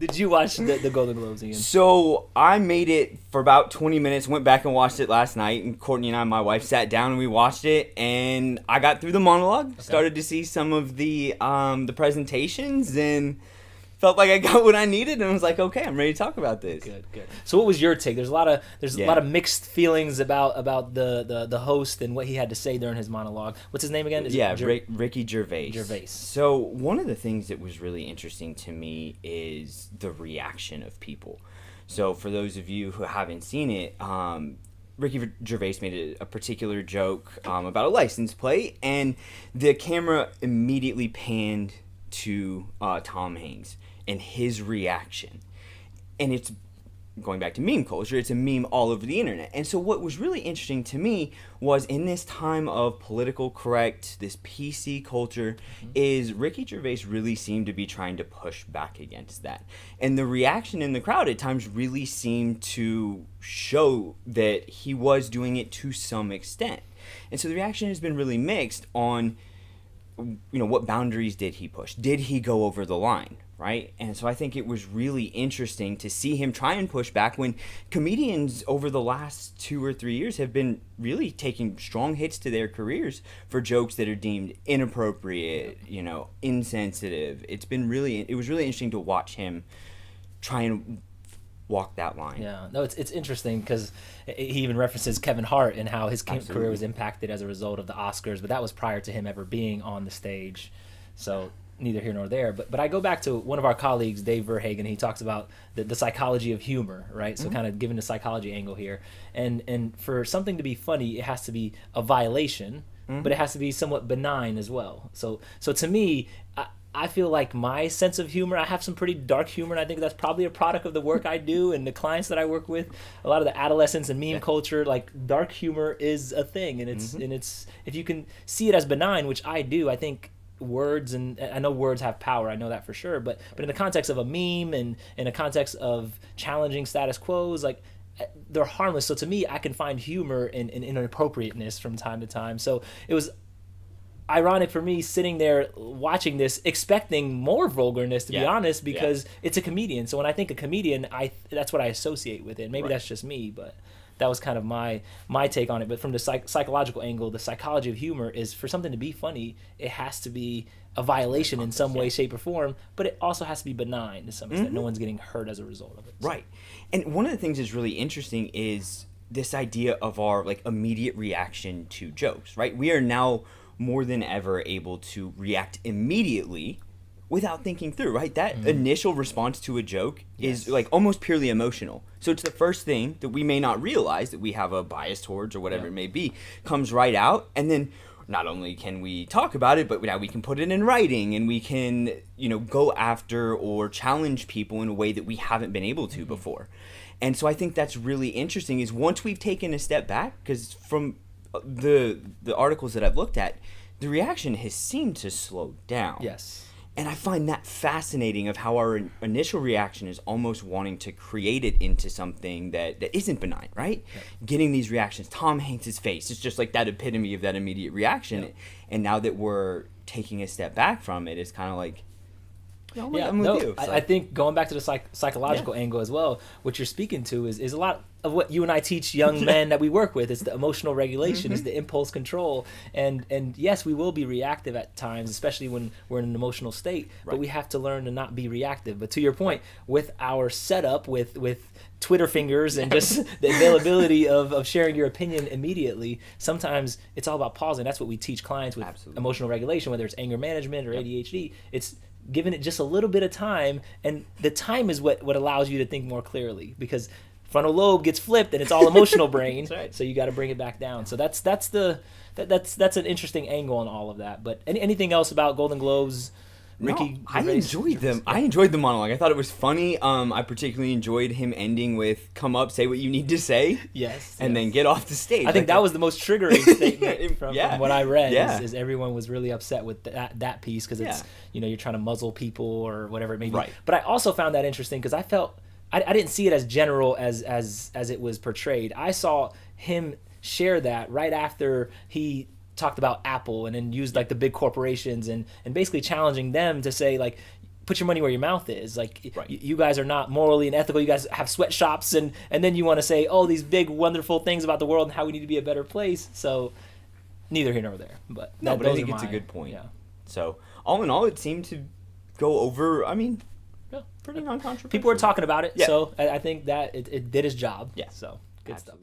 Did you watch the Golden Globes, Ian? So I made it for about 20 minutes, went back and watched it last night, and Courtney and I, my wife, sat down and we watched it, and I got through the monologue, started to see some of the presentations, and felt like I got what I needed, and I was like, okay, I'm ready to talk about this. Good. So what was your take? There's a lot of mixed feelings about the host and what he had to say during his monologue. What's his name again? Ricky Gervais. So one of the things that was really interesting to me is the reaction of people. So for those of you who haven't seen it, Ricky Gervais made a particular joke about a license plate, and the camera immediately panned to Tom Hanks and his reaction. And it's going back to meme culture, it's a meme all over the internet. And so what was really interesting to me was, in this time of political correct, this PC culture, is Ricky Gervais really seemed to be trying to push back against that. And the reaction in the crowd at times really seemed to show that he was doing it to some extent. And so the reaction has been really mixed on, what boundaries did he push? Did he go over the line? Right? And so I think it was really interesting to see him try and push back when comedians over the last 2 or 3 years have been really taking strong hits to their careers for jokes that are deemed inappropriate, insensitive. It was really interesting to watch him try and walk that line. Yeah, no, it's interesting because he even references Kevin Hart and how his career was impacted as a result of the Oscars, but that was prior to him ever being on the stage. So neither here nor there, but I go back to one of our colleagues, Dave Verhagen. He talks about the psychology of humor, right? So kind of giving the psychology angle here, and for something to be funny, it has to be a violation, but it has to be somewhat benign as well. So to me, I feel like my sense of humor, I have some pretty dark humor, and I think that's probably a product of the work I do and the clients that I work with. A lot of the adolescents and meme culture, like dark humor is a thing, and it's if you can see it as benign, which I do, I think words, and I know words have power, I know that for sure, but in the context of a meme and in a context of challenging status quos, like, they're harmless. So to me, I can find humor in inappropriateness from time to time. So it was ironic for me sitting there watching this expecting more vulgarness, to be honest, because it's a comedian. So when I think a comedian, that's what I associate with it. Maybe that's just me, but that was kind of my take on it. But from the psychological angle, the psychology of humor is, for something to be funny, it has to be a violation in some way, shape, or form, but it also has to be benign to some extent. No one's getting hurt as a result of it. So. Right. And one of the things that's really interesting is this idea of our immediate reaction to jokes, right? We are now more than ever able to react immediately without thinking through, right? That initial response to a joke is almost purely emotional. So it's the first thing that we may not realize that we have a bias towards, or whatever it may be, comes right out, and then not only can we talk about it, but now we can put it in writing, and we can, go after or challenge people in a way that we haven't been able to before. And so I think that's really interesting, is once we've taken a step back, because from the articles that I've looked at, the reaction has seemed to slow down. Yes. And I find that fascinating, of how our initial reaction is almost wanting to create it into something that isn't benign, right? Yep. Getting these reactions. Tom Hanks' face is just like that epitome of that immediate reaction. Yep. And now that we're taking a step back from it, it's kind of like, I'm with you. I think going back to the psychological angle as well, what you're speaking to is a lot of what you and I teach young men that we work with. It's the emotional regulation, it's the impulse control. And yes, we will be reactive at times, especially when we're in an emotional state, but we have to learn to not be reactive. But to your point, with our setup, with Twitter fingers and just the availability of sharing your opinion immediately, sometimes it's all about pausing. That's what we teach clients with emotional regulation, whether it's anger management or ADHD. It's giving it just a little bit of time, and the time is what allows you to think more clearly, because frontal lobe gets flipped and it's all emotional brain. Right. So you got to bring it back down. So that's an interesting angle on all of that. But anything else about Golden Globes? Ricky I enjoyed them. I enjoyed the monologue. I thought it was funny. I particularly enjoyed him ending with, "Come up, say what you need to say." Yes. And then get off the stage. I think that was the most triggering statement from what I read. Is everyone was really upset with that piece, because it's you're trying to muzzle people or whatever it may be. Right. But I also found that interesting, because I felt I didn't see it as general as it was portrayed. I saw him share that right after he talked about Apple, and then used the big corporations and basically challenging them to say, put your money where your mouth is. Like, Right. you guys are not morally and ethical. You guys have sweatshops, and then you want to say, oh, these big, wonderful things about the world and how we need to be a better place. So, neither here nor there. But I those think are it's a my- good point. Yeah. So, all in all, it seemed to go over, I mean, Yeah. pretty non-controversial. People were talking about it, Yeah. so I think that it did its job. Yeah. So, good stuff. Absolutely.